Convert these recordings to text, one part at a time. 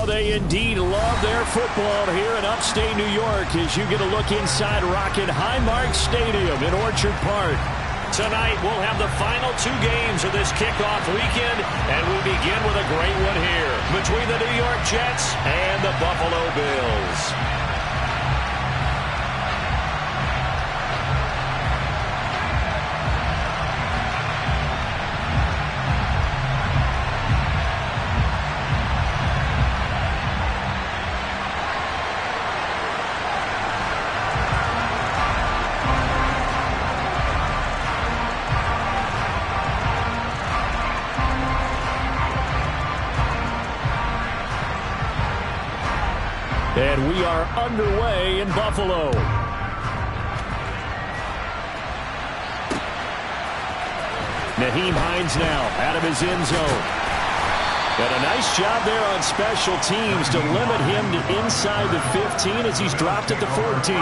Oh, they indeed love their football here in upstate New York as you get a look inside Rocket Highmark Stadium in Orchard Park. Tonight, we'll have the final 2 games of this kickoff weekend, and we begin with a great one here between the New York Jets and the Buffalo Bills. And we are underway in Buffalo. Nyheim Hines now out of his end zone. And a nice job there on special teams to limit him to inside the 15 as he's dropped at the 14.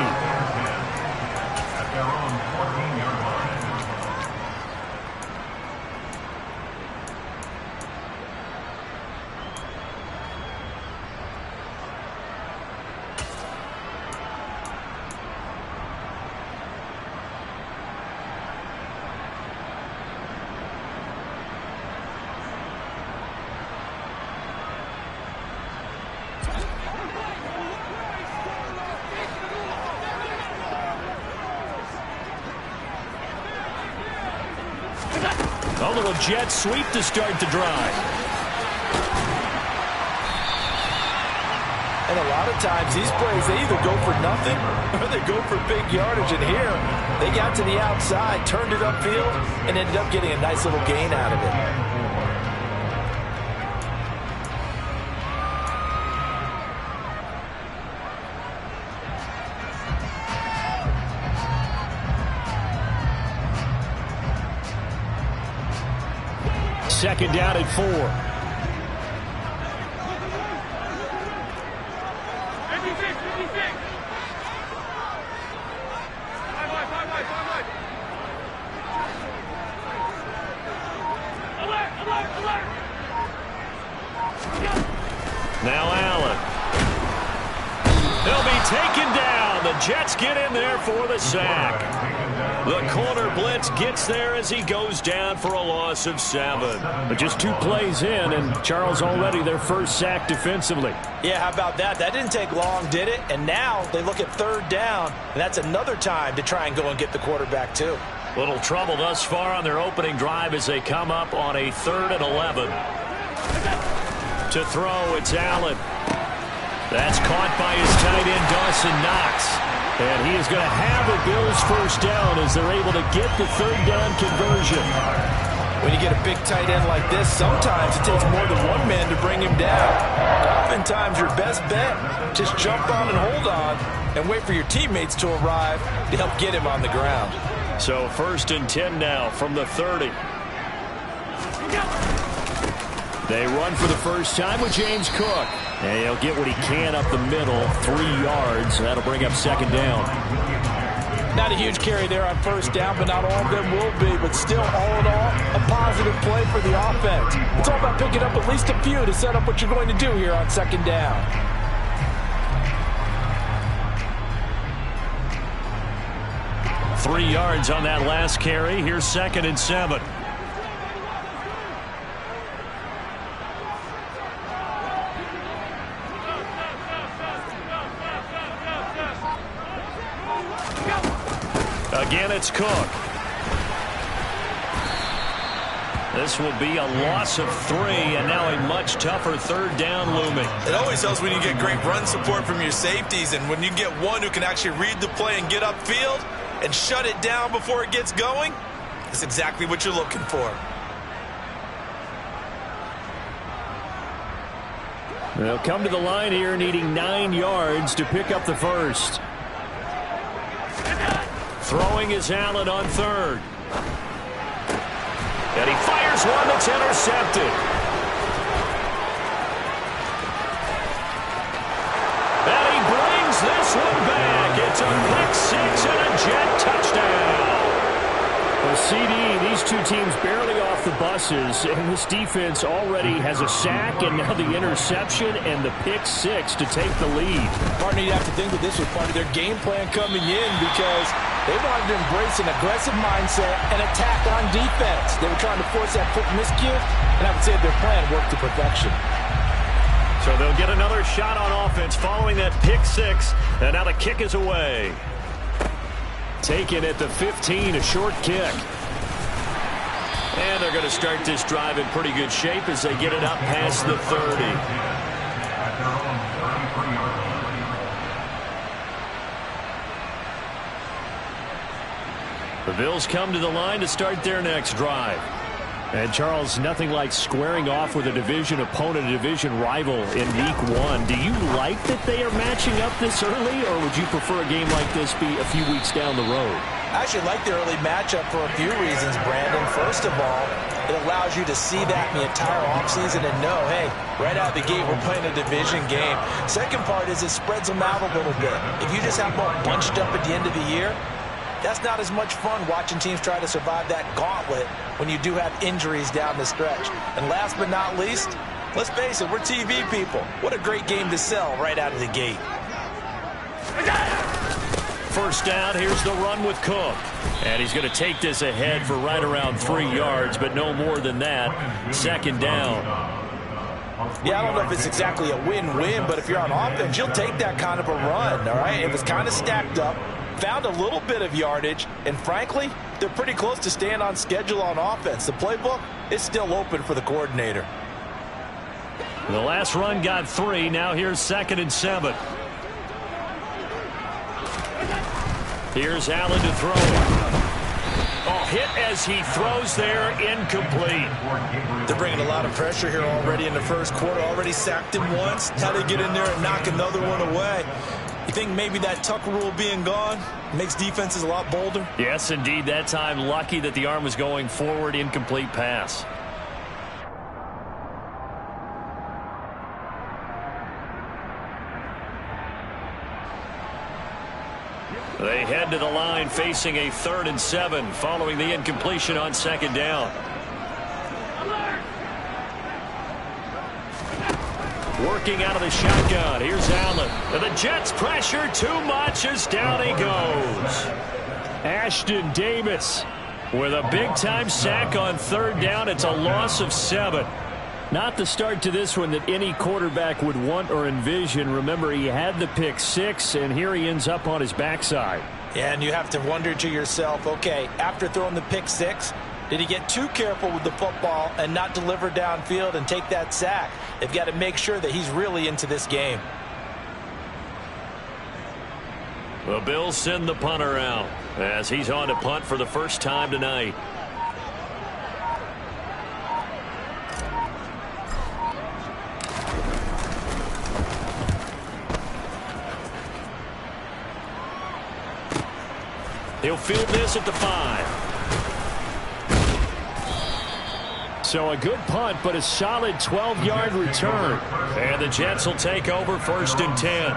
A little jet sweep to start the drive. And a lot of times these plays, they either go for nothing or they go for big yardage. And here, they got to the outside, turned it upfield, and ended up getting a nice little gain out of it. Second down at 4. Now Allen. He'll be taken down. The Jets get in there for the sack. The corner blitz gets there as he goes down for a loss of 7. But just 2 plays in, and Charles already their first sack defensively. Yeah, how about that? That didn't take long, did it? And now they look at 3rd down, and that's another time to try and go and get the quarterback, too. Little trouble thus far on their opening drive as they come up on a 3rd and 11. To throw, it's Allen. That's caught by his tight end, Dawson Knox. And he is going to have a Bills first down as they're able to get the 3rd down conversion. When you get a big tight end like this, sometimes it takes more than one man to bring him down. Oftentimes, your best bet, just jump on and hold on and wait for your teammates to arrive to help get him on the ground. So 1st and 10 now from the 30. They run for the first time with James Cook. And he'll get what he can up the middle, 3 yards. That'll bring up 2nd down. Not a huge carry there on 1st down, but not all of them will be. But still, all in all, a positive play for the offense. It's all about picking up at least a few to set up what you're going to do here on 2nd down. Three yards on that last carry. Here's 2nd and 7. Again, it's Cook. This will be a loss of 3, and now a much tougher 3rd down looming. It always helps when you get great run support from your safeties, and when you get one who can actually read the play and get upfield and shut it down before it gets going, that's exactly what you're looking for. They'll come to the line here needing 9 yards to pick up the first. Throwing is Allen on 3rd. And he fires one that's intercepted. And he brings this one back. It's a pick 6 and a Jet touchdown. For CD, these two teams barely off the buses, and this defense already has a sack and now the interception and the pick six to take the lead. Partner, you have to think that this was part of their game plan coming in because they wanted to embrace an aggressive mindset and attack on defense. They were trying to force that quick miscue, and I would say their plan worked to perfection. So they'll get another shot on offense following that pick six, and now the kick is away. Taken at the 15, a short kick. And they're going to start this drive in pretty good shape as they get it up past the 30. The Bills come to the line to start their next drive. And, Charles, nothing like squaring off with a division opponent, a division rival in Week 1. Do you like that they are matching up this early, or would you prefer a game like this be a few weeks down the road? I actually like the early matchup for a few reasons, Brandon. First of all, it allows you to see that in the entire offseason and know, hey, right out of the gate, we're playing a division game. Second part is it spreads them out a little bit. If you just have them all bunched up at the end of the year, that's not as much fun watching teams try to survive that gauntlet when you do have injuries down the stretch. And last but not least, let's face it, we're TV people. What a great game to sell right out of the gate. First down, here's the run with Cook. And he's going to take this ahead for right around 3 yards, but no more than that. Second down. Yeah, I don't know if it's exactly a win-win, but if you're on offense, you'll take that kind of a run, all right? It was kind of stacked up. Found a little bit of yardage, and frankly, they're pretty close to staying on schedule on offense. The playbook is still open for the coordinator. The last run got 3. Now here's 2nd and 7. Here's Allen to throw it. Oh, hit as he throws there, incomplete. They're bringing a lot of pressure here already in the first quarter. Already sacked him once. How they get in there and knock another one away? You think maybe that Tucker rule being gone makes defenses a lot bolder? Yes, indeed. That time, lucky that the arm was going forward, incomplete pass. They head to the line facing a 3rd and 7 following the incompletion on 2nd down. Working out of the shotgun. Here's Allen. And the Jets pressure too much as down he goes. Ashton Davis with a big-time sack on 3rd down. It's a loss of 7. Not the start to this one that any quarterback would want or envision. Remember, he had the pick 6, and here he ends up on his backside. Yeah, and you have to wonder to yourself, okay, after throwing the pick 6, did he get too careful with the football and not deliver downfield and take that sack? They've got to make sure that he's really into this game. The Bills send the punter out as he's on to punt for the first time tonight. He'll field this at the 5. So a good punt, but a solid 12-yard return. And the Jets will take over 1st and 10.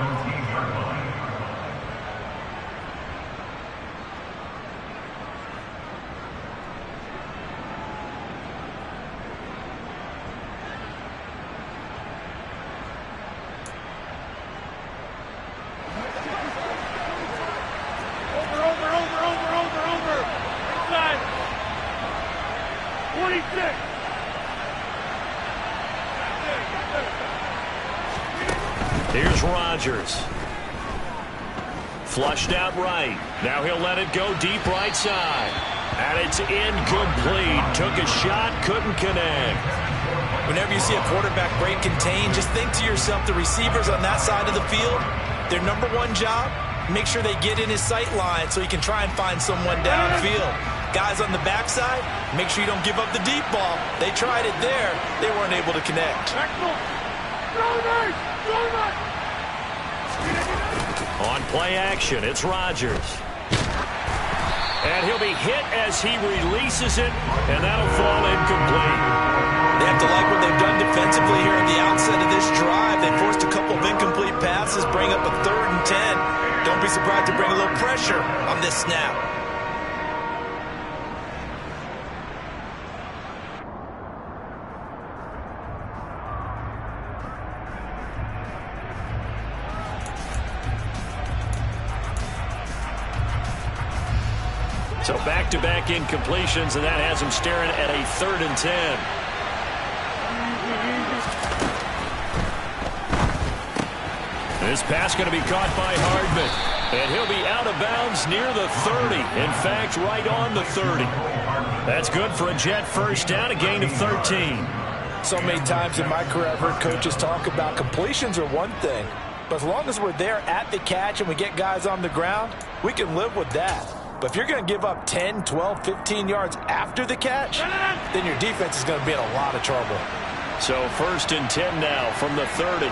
Here's Rodgers. Flushed out right. Now he'll let it go deep right side. And it's incomplete. Took a shot, couldn't connect. Whenever you see a quarterback break contain, just think to yourself, the receivers on that side of the field, their number one job, make sure they get in his sight line so he can try and find someone downfield. Guys on the backside, make sure you don't give up the deep ball. They tried it there. They weren't able to connect. On play action, it's Rodgers. And he'll be hit as he releases it, and that'll fall incomplete. They have to like what they've done defensively here at the outset of this drive. They forced a couple of incomplete passes, bring up a 3rd and 10. Don't be surprised to bring a little pressure on this snap. So back-to-back incompletions, and that has him staring at a 3rd and 10. This pass going to be caught by Hardman, and he'll be out of bounds near the 30. In fact, right on the 30. That's good for a Jet first down, a gain of 13. So many times in my career I've heard coaches talk about completions are one thing, but as long as we're there at the catch and we get guys on the ground, we can live with that. But if you're going to give up 10, 12, 15 yards after the catch, then your defense is going to be in a lot of trouble. So 1st and 10 now from the 30.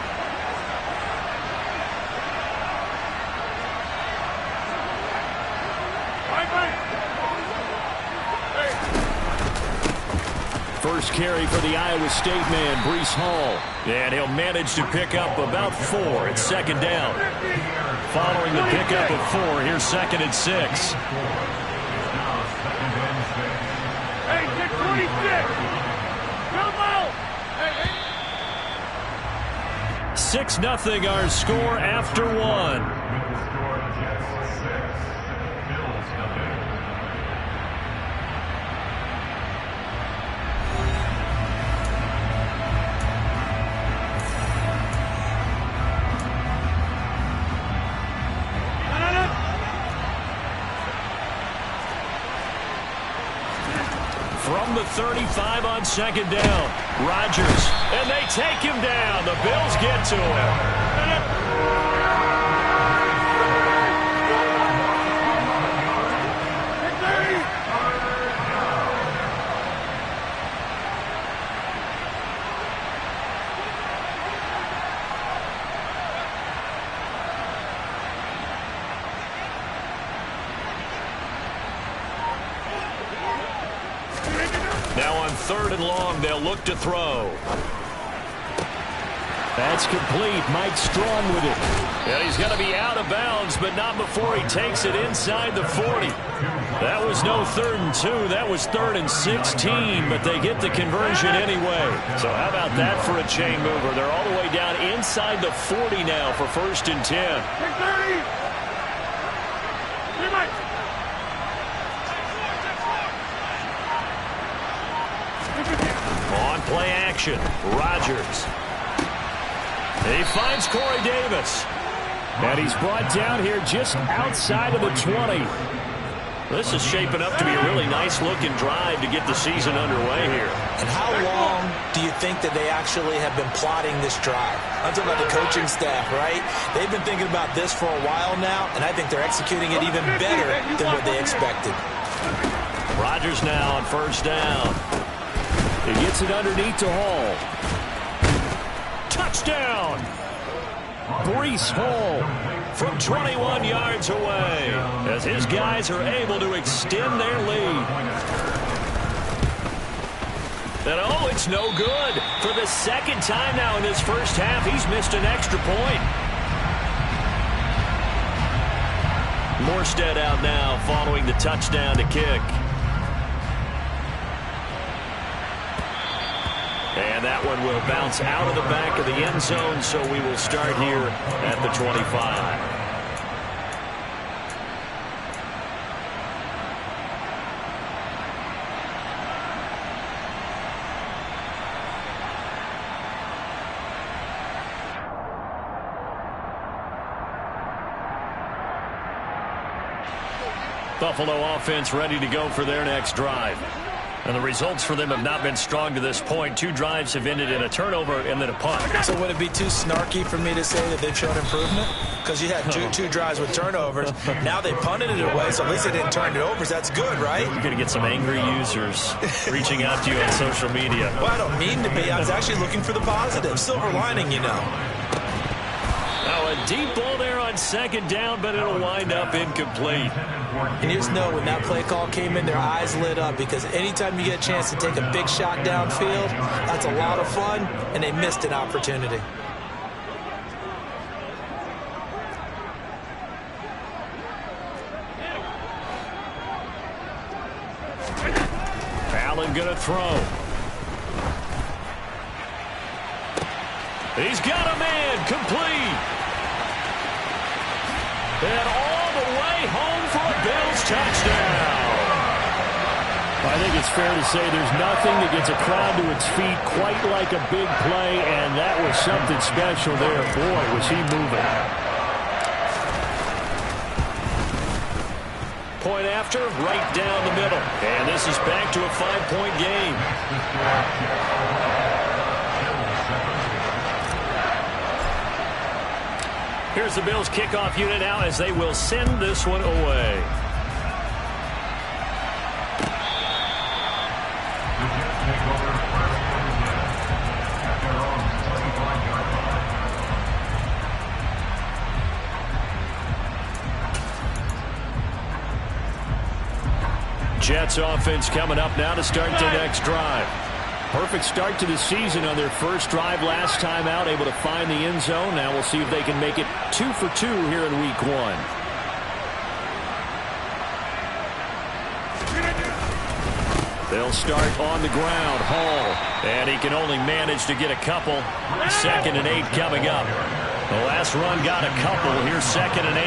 First carry for the Iowa State man, Breece Hall. And he'll manage to pick up about 4 at 2nd down. Following the pickup of 4, here's 2nd and 6. Hey, 626. Come out. 6-0 our score after 1. From the 35 on 2nd down, Rodgers, and they take him down. The Bills get to him. Now on 3rd and long, they'll look to throw. That's complete. Mike Strong with it. And he's going to be out of bounds, but not before he takes it inside the 40. That was no 3rd and 2. That was 3rd and 16, but they get the conversion anyway. So how about that for a chain mover? They're all the way down inside the 40 now for 1st and 10. On play action, Rodgers. He finds Corey Davis. And he's brought down here just outside of the 20. This is shaping up to be a really nice-looking drive to get the season underway here. And how long do you think that they actually have been plotting this drive? I'm talking about the coaching staff, right? They've been thinking about this for a while now, and I think they're executing it even better than what they expected. Rodgers now on 1st down. He gets it underneath to Hall. Touchdown! Breece Hall from 21 yards away as his guys are able to extend their lead. And oh, it's no good. For the 2nd time now in this first half, he's missed an extra point. Morstead out now following the touchdown to kick. And that one will bounce out of the back of the end zone, so we will start here at the 25. Buffalo offense ready to go for their next drive. And the results for them have not been strong to this point. 2 drives have ended in a turnover and then a punt. So would it be too snarky for me to say that they've shown improvement? Because you had two drives with turnovers. Now they punted it away, so at least they didn't turn it over. So that's good, right? You're going to get some angry users reaching out to you on social media. Well, I don't mean to be. I was actually looking for the positive. Silver lining, you know. Now a deep ball there on 2nd down, but it'll wind up incomplete. And you just know when that play call came in, their eyes lit up, because anytime you get a chance to take a big shot downfield, that's a lot of fun, and they missed an opportunity. Allen gonna throw. He's got a man, complete. And all the way home for a Bills touchdown. I think it's fair to say there's nothing that gets a crowd to its feet quite like a big play, and that was something special there. Boy, was he moving. Point after, right down the middle. And this is back to a 5-point game. Here's the Bills kickoff unit now as they will send this one away. Jets offense coming up now to start the next drive. Perfect start to the season on their first drive last time out, able to find the end zone. Now we'll see if they can make it 2 for 2 here in week 1. They'll start on the ground. Hall. And he can only manage to get a couple. 2nd and 8 coming up. The last run got a couple. Here's 2nd and 8.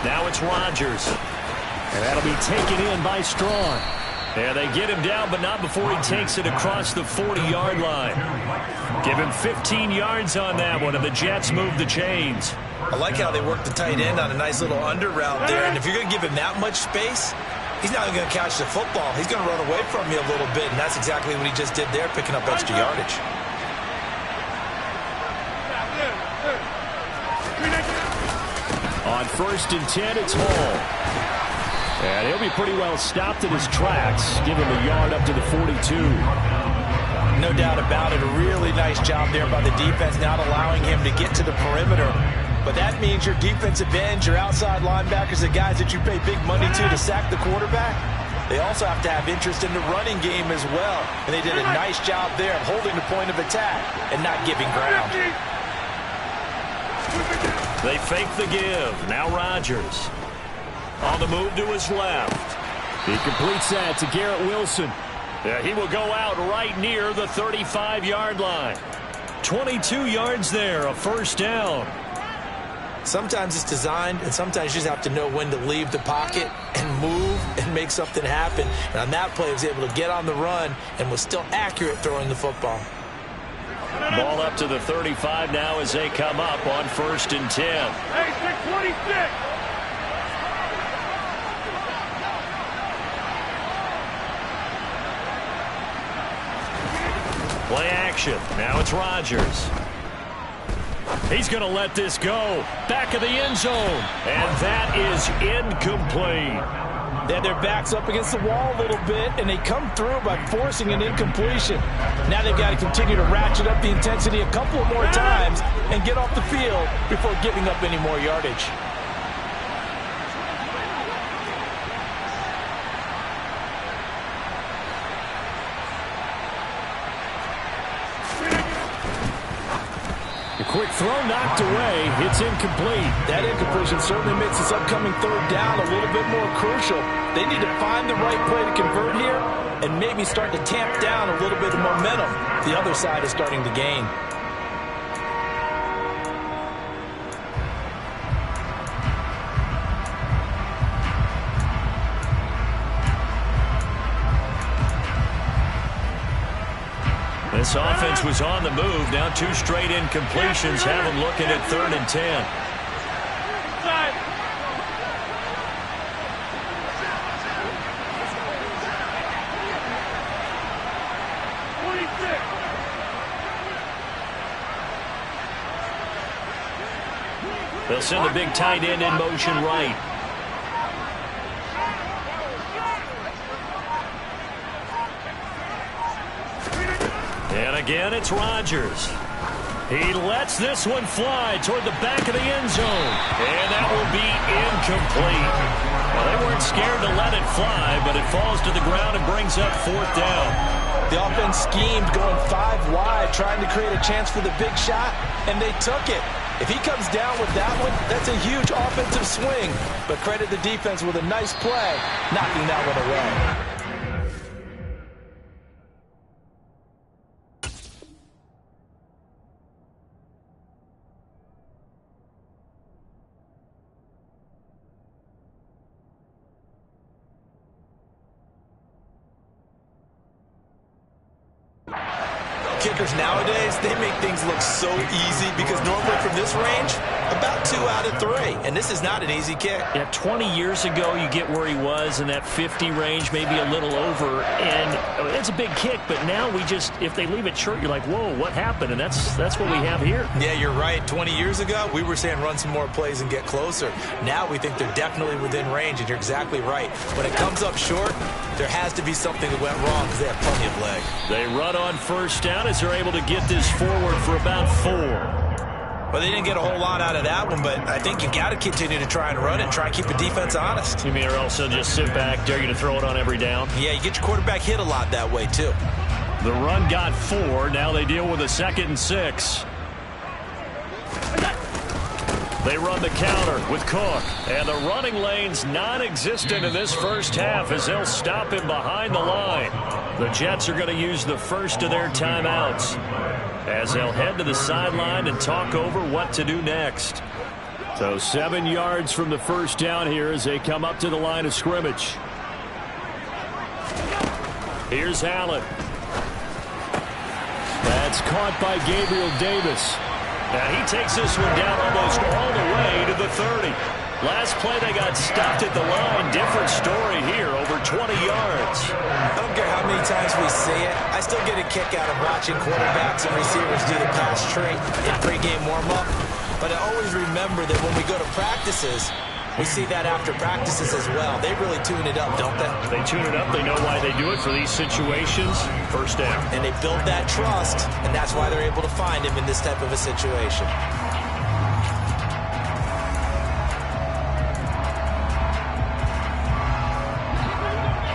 Now it's Rodgers. And that'll be taken in by Strong. And they get him down, but not before he takes it across the 40-yard line. Give him 15 yards on that one, and the Jets move the chains. I like how they work the tight end on a nice little under route there. And if you're going to give him that much space, he's not even going to catch the football. He's going to run away from you a little bit, and that's exactly what he just did there, picking up extra yardage. On 1st and 10, it's Hall. And he'll be pretty well stopped in his tracks. Give him a yard up to the 42. No doubt about it. A really nice job there by the defense, not allowing him to get to the perimeter. But that means your defensive ends, your outside linebackers, the guys that you pay big money to sack the quarterback, they also have to have interest in the running game as well. And they did a nice job there of holding the point of attack and not giving ground. They fake the give. Now Rodgers. On the move to his left. He completes that to Garrett Wilson. Yeah, he will go out right near the 35-yard line. 22 yards there, a 1st down. Sometimes it's designed, and sometimes you just have to know when to leave the pocket and move and make something happen. And on that play, he was able to get on the run and was still accurate throwing the football. Ball up to the 35 now as they come up on 1st and 10. Hey, 626! Play action. Now it's Rodgers. He's going to let this go. Back of the end zone. And that is incomplete. They had their backs up against the wall a little bit, and they come through by forcing an incompletion. Now they've got to continue to ratchet up the intensity a couple of more times and get off the field before giving up any more yardage. Quick throw knocked away. It's incomplete. That incompletion certainly makes this upcoming 3rd down a little bit more crucial. They need to find the right play to convert here and maybe start to tamp down a little bit of momentum. The other side is starting to gain. This offense was on the move. Now 2 straight incompletions have them looking at 3rd and 10. They'll send the big tight end in motion right. And again, it's Rodgers. He lets this one fly toward the back of the end zone. And that will be incomplete. Well, they weren't scared to let it fly, but it falls to the ground and brings up 4th down. The offense schemed going 5 wide, trying to create a chance for the big shot, and they took it. If he comes down with that one, that's a huge offensive swing. But credit the defense with a nice play, knocking that one away. kickers nowadays, they make things look so easy because normally from this range, about 2 out of 3. And this is not an easy kick. Yeah, 20 years ago, you get where he was in that 50 range, maybe a little over. And it's a big kick, but now we just, if they leave it short, you're like, whoa, what happened? And that's what we have here. Yeah, you're right. 20 years ago, we were saying run some more plays and get closer. Now we think they're definitely within range, and you're exactly right. When it comes up short, there has to be something that went wrong because they have plenty of leg. They run on first down as they're able to get this forward for about 4. Well, they didn't get a whole lot out of that one, but I think you got to continue to try and run it and try and keep the defense honest. You mean or also just sit back, dare you to throw it on every down? Yeah, you get your quarterback hit a lot that way, too. The run got 4. Now they deal with a 2nd and 6. They run the counter with Cook. And the running lane's non-existent in this first half as they'll stop him behind the line. The Jets are going to use the first of their timeouts as they'll head to the sideline and talk over what to do next. So 7 yards from the first down here as they come up to the line of scrimmage. Here's Allen. That's caught by Gabriel Davis. Now he takes this one down almost all the way to the 30. Last play they got stopped at the line. Different story here, over 20 yards. I don't care how many times we see it. I still get a kick out of watching quarterbacks and receivers do the pass tree in pregame warm-up. But I always remember that when we go to practices, we see that after practices as well. They really tune it up, don't they? They tune it up. They know why they do it for these situations. First down. And they build that trust, and that's why they're able to find him in this type of a situation.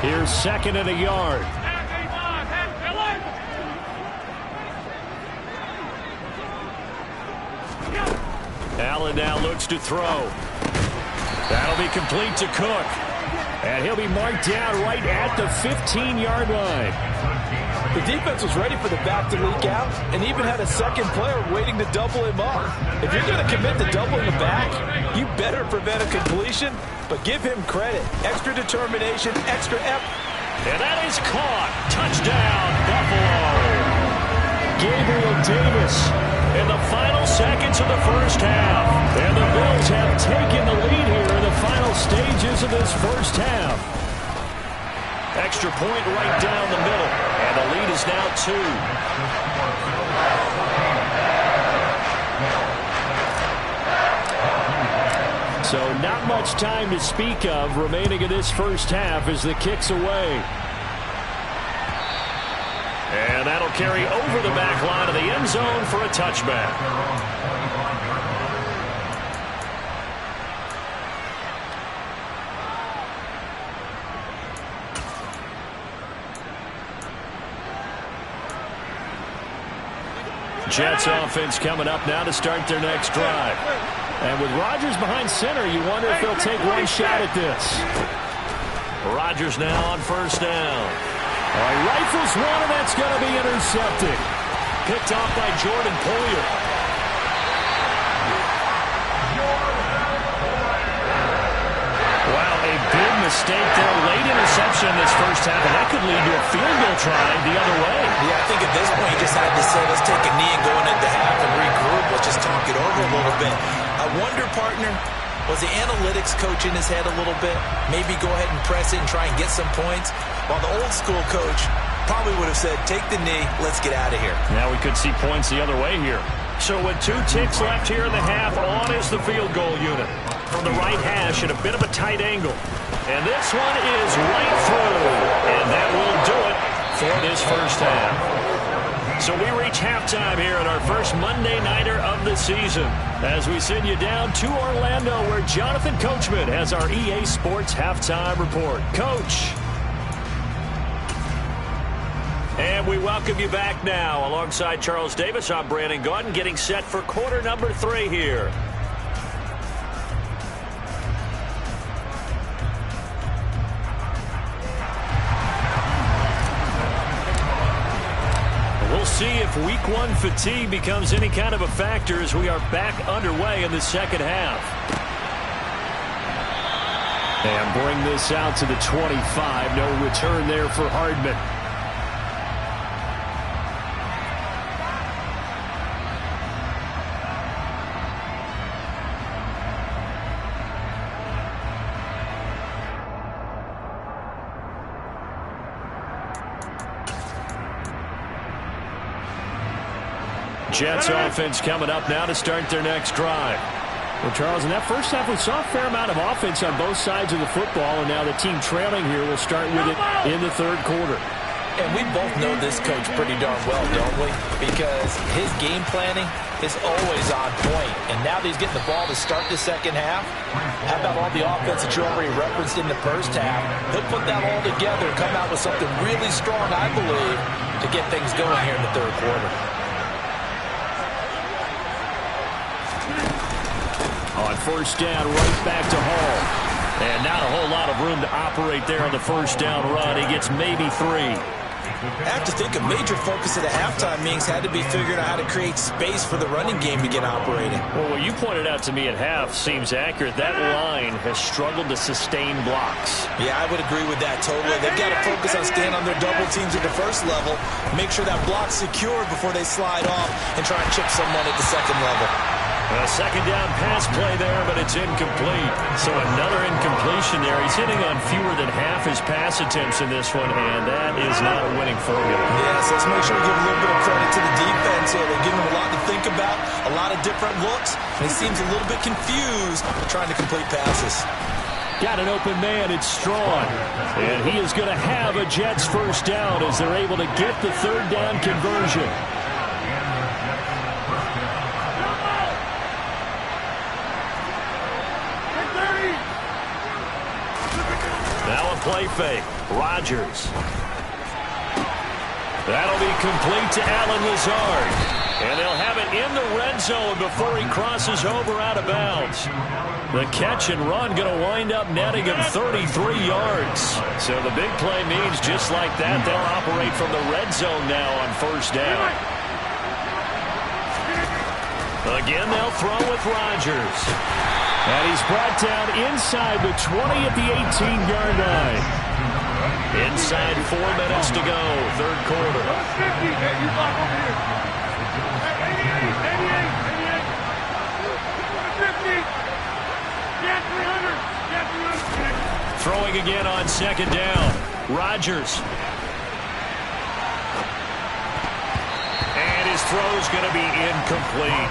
Here's 2nd and a yard. Allen now looks to throw. That'll be complete to Cook. And he'll be marked down right at the 15-yard line. The defense was ready for the back to leak out and even had a second player waiting to double him up. If you're going to commit to doubling the back, you better prevent a completion, but give him credit. Extra determination, extra effort. And that is caught. Touchdown, Buffalo. Gabriel Davis in the final seconds of the first half. And the Bills have taken the lead here in the final stages of this first half. Extra point right down the middle. And the lead is now 2. So not much time to speak of remaining in this first half as the kick's away. And that'll carry over the back line of the end zone for a touchback. Jets offense coming up now to start their next drive. And with Rodgers behind center, you wonder if they'll take one shot at this. Rodgers now on first down. Rifles one, and that's going to be intercepted. Picked off by Jordan Poyer. Wow, a big mistake there. Late interception in this first half, and that could lead to a field goal try the other way. Yeah, I think at this point you just had to say, let's take a knee and go into half and regroup. Let's just talk it over a little bit. I wonder, partner, was the analytics coach in his head a little bit? Maybe go ahead and press it and try and get some points? While the old school coach probably would have said, take the knee, let's get out of here. Now we could see points the other way here. So with 2 ticks left here in the half, on is the field goal unit. From the right hash at a bit of a tight angle. And this one is right through. And that will do it for this first half. So we reach halftime here at our first Monday Nighter of the season as we send you down to Orlando where Jonathan Coachman has our EA Sports Halftime Report. Coach. And we welcome you back now. Alongside Charles Davis, I'm Brandon Gaudin getting set for quarter number 3 here. We'll see if week 1 fatigue becomes any kind of a factor as we are back underway in the second half. And bring this out to the 25. No return there for Hardman. Jets offense coming up now to start their next drive. Well, Charles, in that first half, we saw a fair amount of offense on both sides of the football, and now the team trailing here will start with it in the third quarter. And we both know this coach pretty darn well, don't we? Because his game planning is always on point. And now that he's getting the ball to start the second half, how about all the offense that you already referenced in the first half? He'll put that all together and come out with something really strong, I believe, to get things going here in the third quarter. On first down, right back to Hall. And not a whole lot of room to operate there on the first down run. He gets maybe 3. I have to think a major focus at the halftime meetings had to be figuring out how to create space for the running game to get operating. Well, what you pointed out to me at half seems accurate. That line has struggled to sustain blocks. Yeah, I would agree with that totally. They've got to focus on staying on their double teams at the first level, make sure that block's secured before they slide off and try and chip someone at the second level. A second down pass play there, but it's incomplete. So another incompletion there. He's hitting on fewer than half his pass attempts in this one, and that is not a winning formula. Yes, let's make sure we give a little bit of credit to the defense here. They give him a lot to think about, a lot of different looks, and he seems a little bit confused trying to complete passes. Got an open man. It's Strong. And he is going to have a Jets first down as they're able to get the third down conversion. Now a play fake. Rodgers. That'll be complete to Allen Lazard. And they'll have it in the red zone before he crosses over out of bounds. The catch and run going to wind up netting him 33 yards. So the big play means just like that, they'll operate from the red zone now on first down. Again, they'll throw with Rodgers. And he's brought down inside the 20 at the 18-yard line. Inside 4 minutes to go, third quarter. Throwing again on second down. Rodgers. And his throw's going to be incomplete.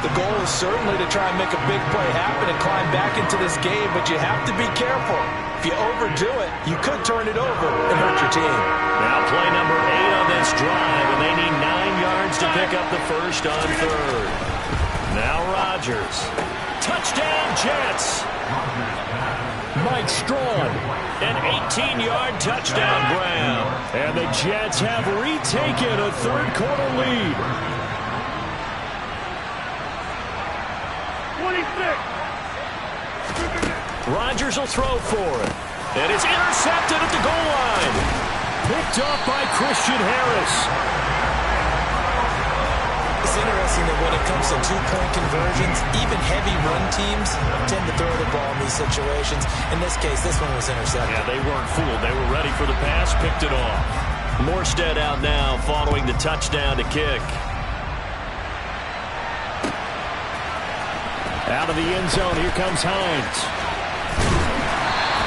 The goal is certainly to try and make a big play happen and climb back into this game, but you have to be careful. If you overdo it, you could turn it over and hurt your team. Now play number 8 on this drive, and they need 9 yards to pick up the first on third. Now Rodgers. Touchdown, Jets. Mike Strong. An 18-yard touchdown grab. And the Jets have retaken a third quarter lead. 26. Rodgers will throw for it. And it's intercepted at the goal line. Picked off by Christian Harris. It's interesting that when it comes to two-point conversions, even heavy run teams tend to throw the ball in these situations. In this case, this one was intercepted. Yeah, they weren't fooled. They were ready for the pass, picked it off. Morstead out now following the touchdown to kick. Out of the end zone, here comes Hines.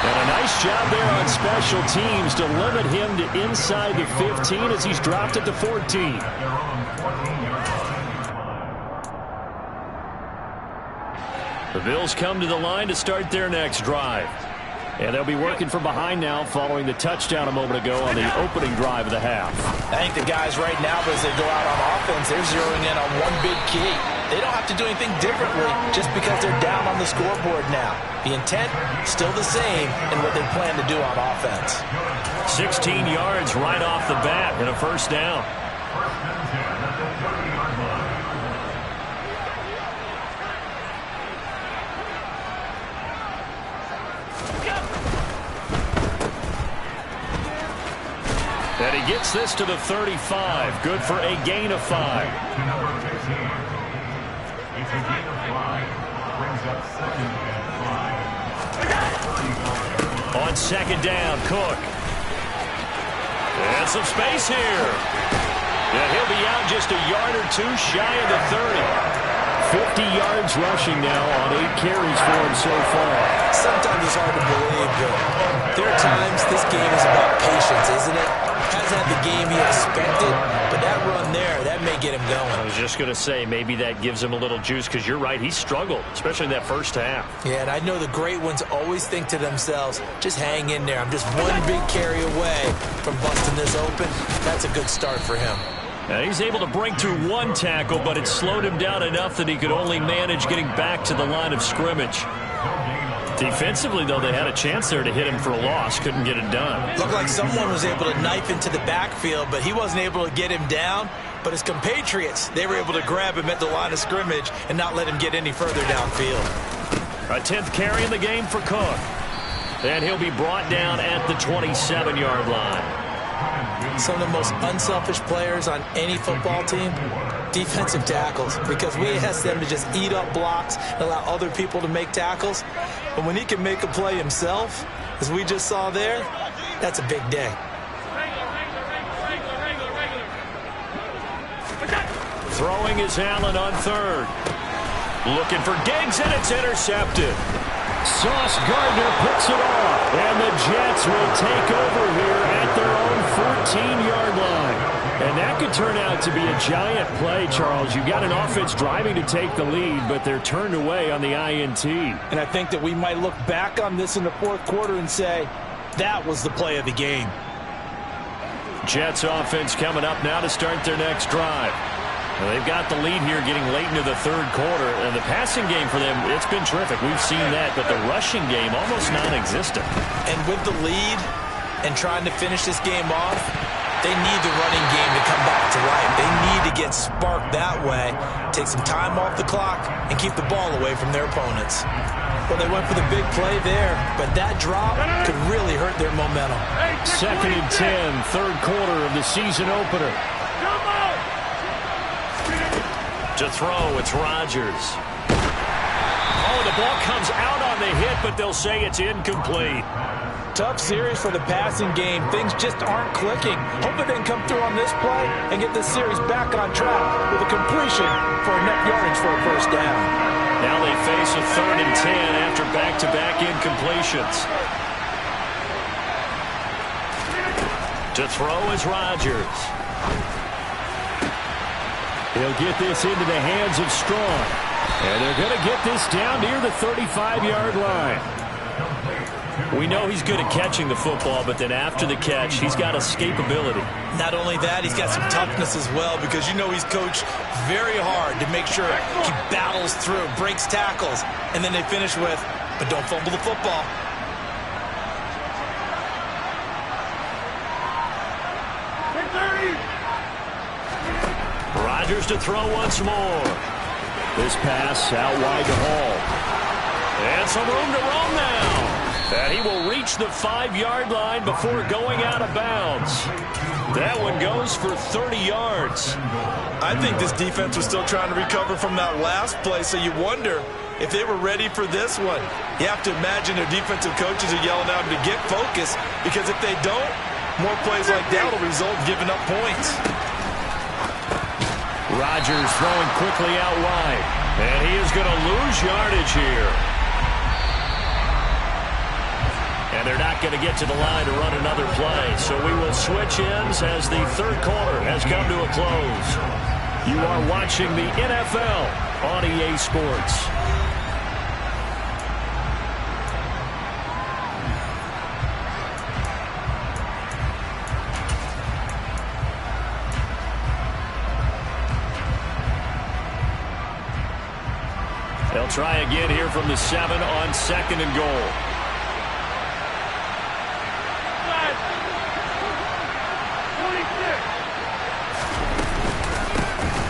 And a nice job there on special teams to limit him to inside the 15 as he's dropped it to 14. The Bills come to the line to start their next drive. And they'll be working from behind now following the touchdown a moment ago on the opening drive of the half. I think the guys right now, as they go out on offense, they're zeroing in on one big key. They don't have to do anything differently just because they're down on the scoreboard now. The intent, still the same in what they plan to do on offense. 16 yards right off the bat and a first down. And he gets this to the 35. Good for a gain of 5. On second down, Cook. And some space here. And he'll be out just a yard or two shy of the 30. 50 yards rushing now on 8 carries for him so far. Sometimes it's hard to believe, but there are times this game is about patience, isn't it? Hasn't had the game he expected, but that run there, that may get him going. I was just going to say, maybe that gives him a little juice, because you're right, he struggled, especially in that first half. Yeah, and I know the great ones always think to themselves, just hang in there. I'm just one big carry away from busting this open. That's a good start for him. Now he's able to break through one tackle, but it slowed him down enough that he could only manage getting back to the line of scrimmage. Defensively, though, they had a chance there to hit him for a loss. Couldn't get it done. Looked like someone was able to knife into the backfield, but he wasn't able to get him down. But his compatriots, they were able to grab him at the line of scrimmage and not let him get any further downfield. A 10th carry in the game for Cook. And he'll be brought down at the 27-yard line. Some of the most unselfish players on any football team, defensive tackles, because we ask them to just eat up blocks and allow other people to make tackles. But when he can make a play himself, as we just saw there, that's a big day. Throwing is Allen on third. Looking for Diggs, and it's intercepted. Sauce Gardner picks it off, and the Jets will take over here at their own 14-yard line. And that could turn out to be a giant play, Charles. You've got an offense driving to take the lead, but they're turned away on the INT. And I think that we might look back on this in the fourth quarter and say, that was the play of the game. Jets offense coming up now to start their next drive. Well, they've got the lead here getting late into the third quarter, and the passing game for them, it's been terrific. We've seen that, but the rushing game almost non-existent. And with the lead and trying to finish this game off, they need the running game to come back to life. They need to get sparked that way, take some time off the clock, and keep the ball away from their opponents. Well, they went for the big play there, but that drop could really hurt their momentum. 2nd and 10, third quarter of the season opener. To throw, it's Rodgers. Oh, the ball comes out on the hit, but they'll say it's incomplete. Tough series for the passing game. Things just aren't clicking. Hopefully they can come through on this play and get this series back on track with a completion for enough yardage for a first down. Now they face a 3rd and 10 after back-to-back incompletions. To throw is Rodgers. He'll get this into the hands of Strong. And they're going to get this down near the 35-yard line. We know he's good at catching the football, but then after the catch, he's got escapability. Not only that, he's got some toughness as well, because you know he's coached very hard to make sure he battles through, breaks tackles, and then they finish with, but don't fumble the football. Rodgers to throw once more. This pass out wide to Hall. And some room to roam now. And he will reach the 5-yard line before going out of bounds. That one goes for 30 yards. I think this defense was still trying to recover from that last play, so you wonder if they were ready for this one. You have to imagine their defensive coaches are yelling at them to get focused, because if they don't, more plays like that will result in giving up points. Rodgers throwing quickly out wide. And he is going to lose yardage here. And they're not going to get to the line to run another play. So we will switch ends as the third quarter has come to a close. You are watching the NFL on EA Sports. They'll try again here from the 7 on 2nd and goal.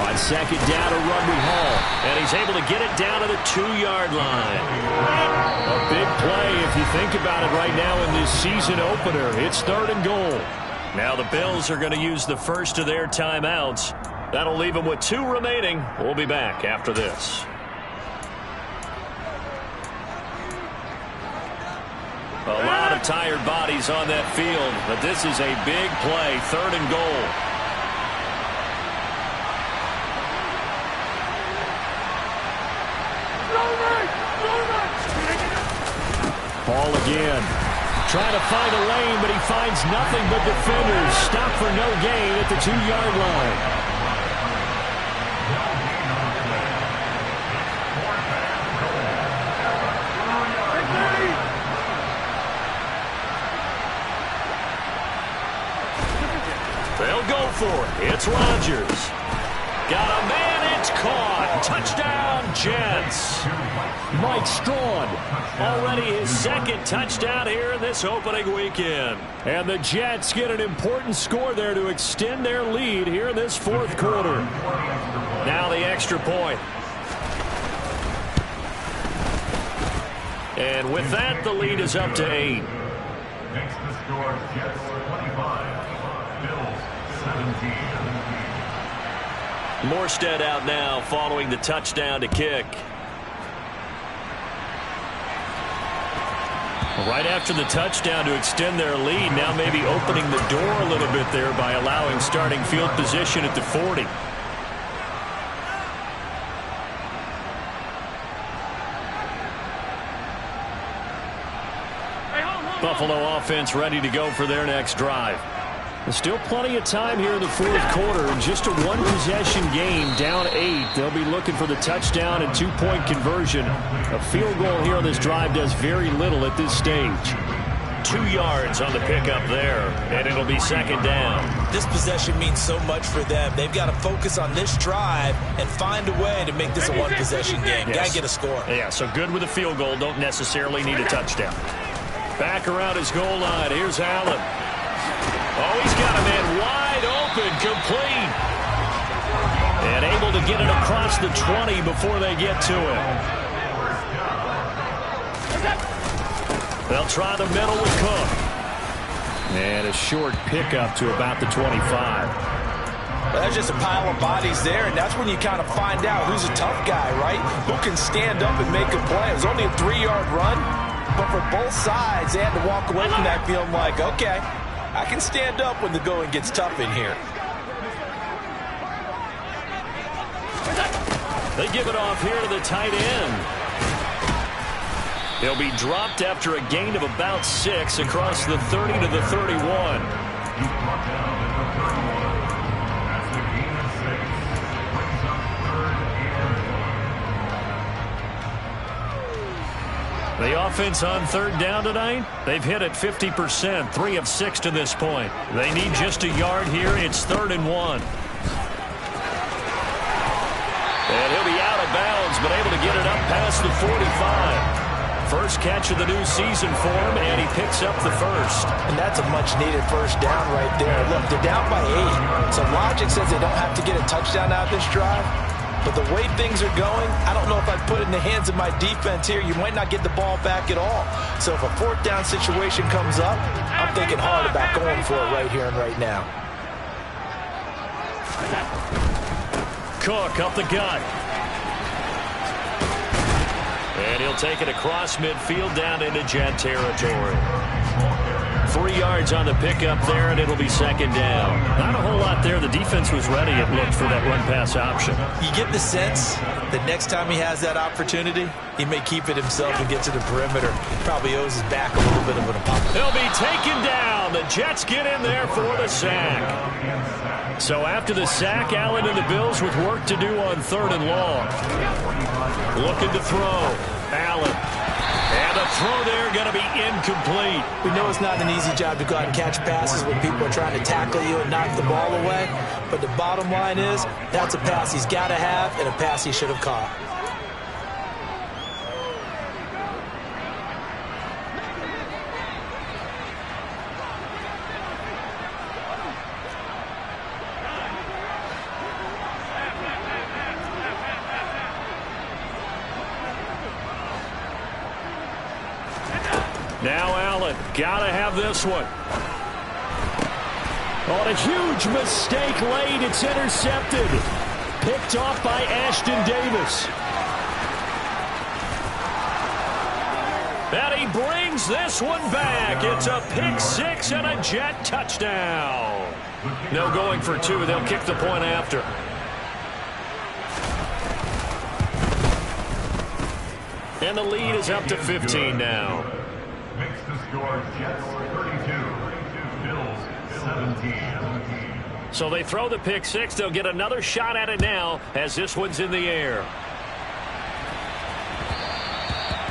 On 2nd down, a run with Hall. And he's able to get it down to the 2-yard line. A big play if you think about it right now in this season opener. It's 3rd and goal. Now the Bills are going to use the first of their timeouts. That'll leave them with 2 remaining. We'll be back after this. A lot of tired bodies on that field, but this is a big play, 3rd and goal. Ball again. Trying to find a lane, but he finds nothing but defenders. Stop for no gain at the 2-yard line. They'll go for it. It's Rodgers. Got a man. It's caught. Touchdown, Jets. Mike Strawn, already his second touchdown here in this opening weekend. And the Jets get an important score there to extend their lead here in this fourth quarter. Now the extra point. And with that, the lead is up to 8. Next to score, Jets 25, BILLZ 17. Morstead out now following the touchdown to kick. Right after the touchdown to extend their lead, now maybe opening the door a little bit there by allowing starting field position at the 40. Buffalo offense ready to go for their next drive. There's still plenty of time here in the fourth quarter. Just a one-possession game, down 8. They'll be looking for the touchdown and two-point conversion. A field goal here on this drive does very little at this stage. 2 yards on the pickup there, and it'll be second down. This possession means so much for them. They've got to focus on this drive and find a way to make this a one-possession game. Yes. Got to get a score. Yeah, so good with a field goal. Don't necessarily need a touchdown. Back around his goal line. Here's Allen. Oh, he's got a man wide open, complete. And able to get it across the 20 before they get to it. They'll try the middle with Cook. And a short pickup to about the 25. Well, there's just a pile of bodies there, and that's when you kind of find out who's a tough guy, right? Who can stand up and make a play. It was only a 3-yard run, but for both sides, they had to walk away from that feeling like, okay, I can stand up when the going gets tough in here. They give it off here to the tight end. He'll be dropped after a gain of about 6 across the 30 to the 31. The offense on third down tonight, they've hit it 50%, 3 of 6 to this point. They need just a yard here. It's 3rd and 1. And he'll be out of bounds, but able to get it up past the 45. First catch of the new season for him, and he picks up the first. And that's a much-needed first down right there. Look, they're down by 8. So logic says they don't have to get a touchdown out of this drive. But the way things are going, I don't know if I'd put it in the hands of my defense here. You might not get the ball back at all. So if a 4th down situation comes up, I'm thinking hard about going for it right here and right now. Cook up the gut. And he'll take it across midfield down into Jet territory. 3 yards on the pickup there, and it'll be second down. Not a whole lot there. The defense was ready, it looked, for that run-pass option. You get the sense that next time he has that opportunity, he may keep it himself and get to the perimeter. Probably owes his back a little bit of an apology. He'll be taken down. The Jets get in there for the sack. So after the sack, Allen and the Bills with work to do on 3rd and long. Looking to throw. Allen. And the throw there going to be incomplete. We know it's not an easy job to go out and catch passes when people are trying to tackle you and knock the ball away. But the bottom line is, that's a pass he's got to have and a pass he should have caught. Now Allen, gotta have this one. On a huge mistake late, it's intercepted. Picked off by Ashton Davis. And he brings this one back. It's a pick 6 and a Jet touchdown. No going for 2. They'll kick the point after. And the lead is up to 15 now. score, Jets 32, Bills 17. So they throw the pick six. They'll get another shot at it now as this one's in the air.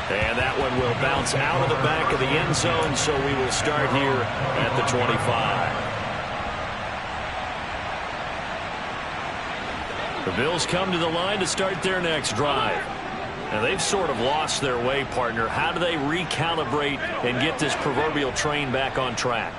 And that one will bounce out of the back of the end zone, so we will start here at the 25. The Bills come to the line to start their next drive. And they've sort of lost their way, partner. How do they recalibrate and get this proverbial train back on track?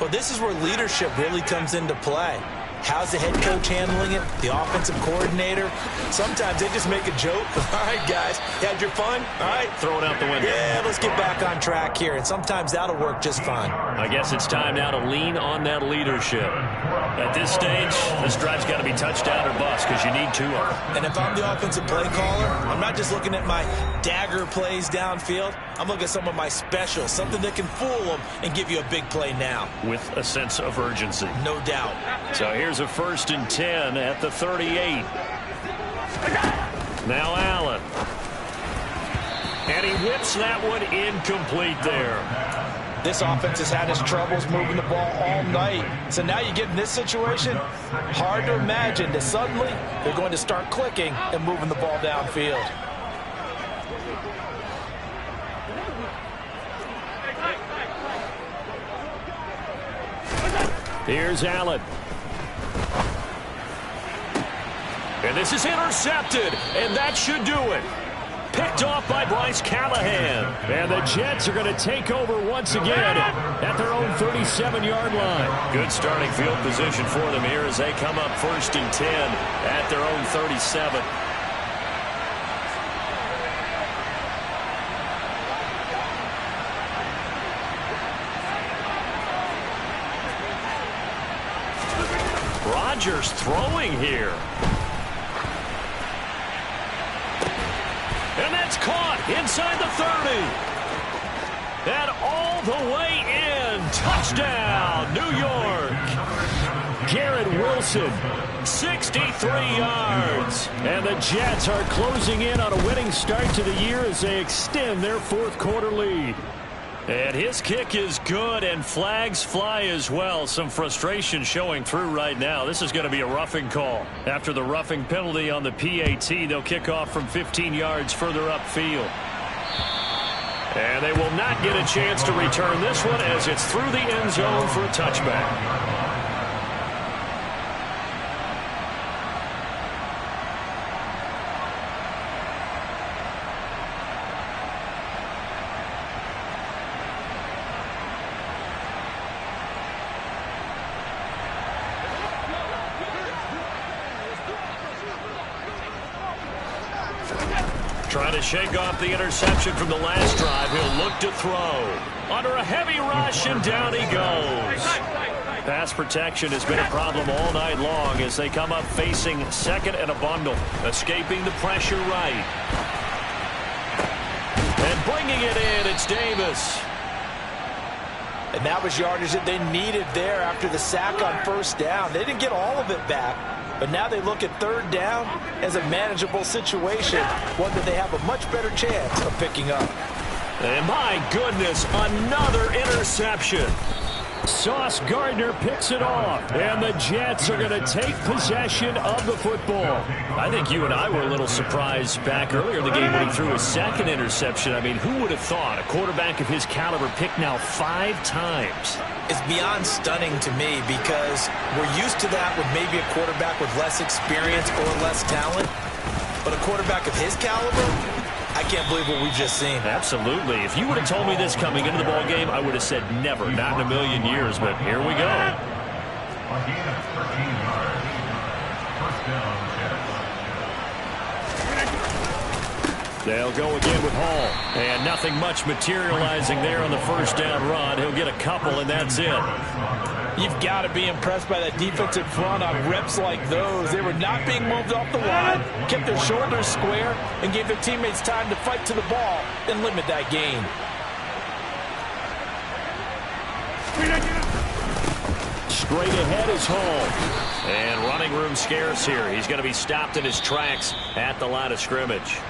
Well, this is where leadership really comes into play. How's the head coach handling it? The offensive coordinator? Sometimes they just make a joke. All right, guys, you had your fun? All right. Throw it out the window. Yeah, let's get back on track here. And sometimes that'll work just fine. I guess it's time now to lean on that leadership. At this stage, this drive's got to be touchdown or bust because you need two of them. And if I'm the offensive play caller, I'm not just looking at my dagger plays downfield. I'm looking at some of my specials, something that can fool them and give you a big play now. With a sense of urgency. No doubt. So here's a 1st and 10 at the 38. Now Allen. And he whips that one incomplete there. This offense has had its troubles moving the ball all night. So now you get in this situation, hard to imagine that suddenly they're going to start clicking and moving the ball downfield. Here's Allen. And this is intercepted, and that should do it. Picked off by Bryce Callahan. And the Jets are going to take over once again at their own 37-yard line. Good starting field position for them here as they come up 1st and 10 at their own 37. Rodgers throwing here. And that's caught inside the 30. And all the way in. Touchdown, New York. Garrett Wilson, 63 yards. And the Jets are closing in on a winning start to the year as they extend their 4th quarter lead. And his kick is good, and flags fly as well. Some frustration showing through right now. This is going to be a roughing call. After the roughing penalty on the PAT, they'll kick off from 15 yards further upfield. And they will not get a chance to return this one as it's through the end zone for a touchback. Trying to shake off the interception from the last drive. He'll look to throw. Under a heavy rush, and down he goes. Pass protection has been a problem all night long as they come up facing 2nd and a bundle. Escaping the pressure right. And bringing it in, it's Davis. And that was yardage that they needed there after the sack on 1st down. They didn't get all of it back. But now they look at 3rd down as a manageable situation, one that they have a much better chance of picking up. And my goodness, another interception. Sauce Gardner picks it off, and the Jets are going to take possession of the football. I think you and I were a little surprised back earlier in the game when he threw his 2nd interception. I mean, who would have thought a quarterback of his caliber picked now 5 times? It's beyond stunning to me because we're used to that with maybe a quarterback with less experience or less talent. But a quarterback of his caliber, I can't believe what we've just seen. Absolutely. If you would have told me this coming into the ball game, I would have said never, not in a million years. But here we go. A gain of 13 yards. 1st down, Jets. They'll go again with Hall. And nothing much materializing there on the 1st down run. He'll get a couple, and that's it. You've got to be impressed by that defensive front on reps like those. They were not being moved off the line, kept their shoulders square, and gave their teammates time to fight to the ball and limit that gain. Straight ahead is Hall. And running room scarce here. He's going to be stopped in his tracks at the line of scrimmage.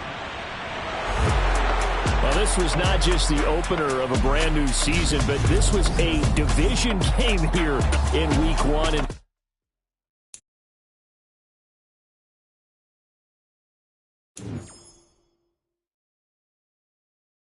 A Well, this was not just the opener of a brand new season, but this was a division game here in Week 1. And